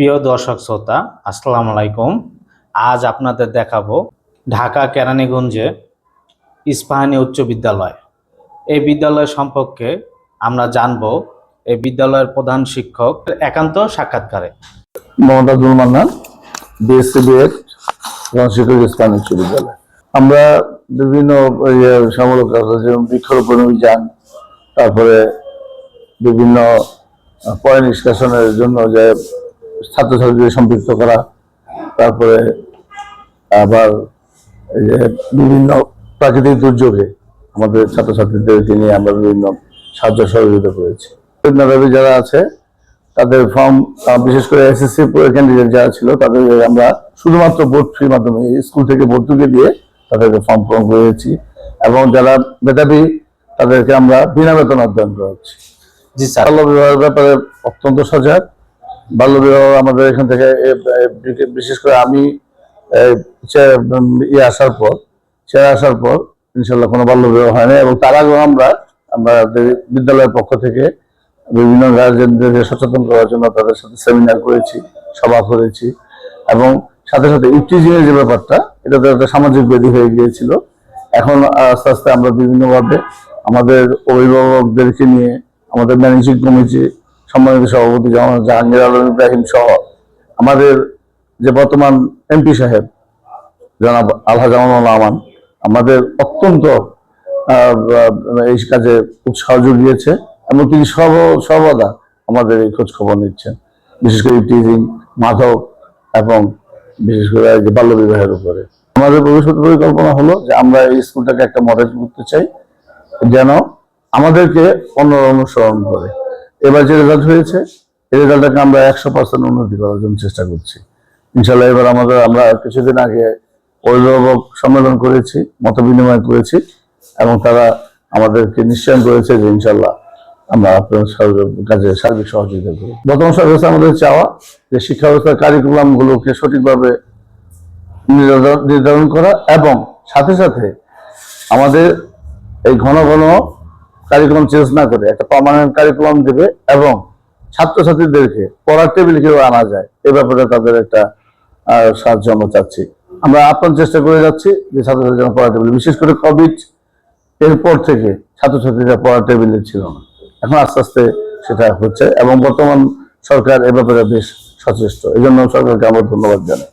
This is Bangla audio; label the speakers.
Speaker 1: প্রিয় দর্শক শ্রোতা, আসসালামু আলাইকুম। আজ আপনাদের দেখাবো ঢাকা কেরানীগঞ্জে ইস্পাহানী উচ্চ বিদ্যালয়। এই বিদ্যালয় সম্পর্কে আমরা জানবো এই বিদ্যালয়ের প্রধান শিক্ষক একান্ত সাক্ষাৎকারে।
Speaker 2: মোহাম্মদ আব্দুল মান্নান, বিএসসি বিএড, শিক্ষক ইস্পাহানী উচ্চ বিদ্যালয়। আমরা বিভিন্ন সমূলক কাজ, যেমন বৃক্ষরোপণ অভিযান, তারপরে বিভিন্ন পয় নিষ্কাশনের জন্য যে ছাত্রছাত্রীদের সম্পৃক্ত করা, তারপরে আবার এই যে বিভিন্ন প্রাকৃতিক দুর্যোগে আমাদের ছাত্রছাত্রীদেরকে নিয়ে আমরা বিভিন্ন সাহায্য সহযোগিতা করেছি। মেধাবী যারা আছে তাদের ফর্ম, বিশেষ করে এসএসসি ক্যান্ডিডেট যারা ছিল তাদের আমরা শুধুমাত্র বোর্ড ফ্রির মাধ্যমে স্কুল থেকে ভর্তুকি দিয়ে তাদেরকে ফর্ম পূরণ করেছি, এবং যারা মেধাবী তাদেরকে আমরা বিনা বেতন অধ্যয়ন করাচ্ছি।
Speaker 1: জি স্যার।
Speaker 2: বাল্য বিবাহের ব্যাপারে অত্যন্ত সজাগ। বাল্য বিবাহ আমাদের এখান থেকে, বিশেষ করে আমি আসার পর ইনশাল্লাহ কোনো বাল্য বিবাহ হয় না, এবং তার আগেও আমরা বিদ্যালয়ের পক্ষ থেকে বিভিন্ন গার্জেনদেরকে সচেতন করার জন্য তাদের সাথে সেমিনার করেছি, সভা করেছি, এবং সাথে সাথে ইফটিজিং এর যে ব্যাপারটা, এটা তো একটা সামাজিক ব্যাধি হয়ে গিয়েছিল। এখন আস্তে আস্তে আমরা বিভিন্নভাবে আমাদের অভিভাবকদেরকে নিয়ে, আমাদের ম্যানেজিং কমিটি সম্মানিত সভাপতি জাহাঙ্গীর আলম ইব্রাহিম সহ আমাদের যে বর্তমান এমপি সাহেব জনাব আলহাজ আমান আমাদের অত্যন্ত এই কাজে উৎসাহ জুগিয়েছে, এবং তিনি সর্বদা আমাদের এই খোঁজ খবর নিচ্ছেন, বিশেষ করে ইফটিজিং, মাদক এবং বিশেষ করে যে বাল্য বিবাহের উপরে। আমাদের ভবিষ্যৎ পরিকল্পনা হলো যে আমরা এই স্কুলটাকে একটা মডেল করতে চাই, যেন আমাদেরকে অন্যরা অনুসরণ করে। এবার যে রেজাল্ট হয়েছে, এই রেজাল্টটাকে আমরা 100% উন্নতি করার জন্য চেষ্টা করছি ইনশাল্লাহ। এবার আমরা কিছুদিন আগে অভিভাবক সম্মেলন করেছি, মত বিনিময় করেছি, এবং তারা আমাদেরকে নিশ্চয়ন করেছে যে ইনশাল্লাহ আমরা আপনার কাজে সার্বিক সহযোগিতা করি। বর্তমান সরকার আমাদের চাওয়া যে শিক্ষা ব্যবস্থার কারিকুলাম গুলোকে সঠিকভাবে নির্ধারণ করা, এবং সাথে সাথে আমাদের এই ঘন ঘন কারিকুলাম চেঞ্জ না করে একটা পার্মানেন্ট কারিকুলাম দেবে, এবং ছাত্রছাত্রীদেরকে পড়ার টেবিলে কেউ আনা যায়, এ ব্যাপারে তাদের একটা সাহায্য আমরা চাচ্ছি। আমরা আপনার চেষ্টা করে যাচ্ছি যে ছাত্রছাত্রীরা পড়ার টেবিলে, বিশেষ করে কোভিড এরপর থেকে ছাত্রছাত্রীরা পড়ার টেবিলে ছিল না, এখন আস্তে আস্তে সেটা হচ্ছে, এবং বর্তমান সরকার এ ব্যাপারে বেশ সচেষ্ট। এই জন্য সরকারকে আমরা ধন্যবাদ জানাই।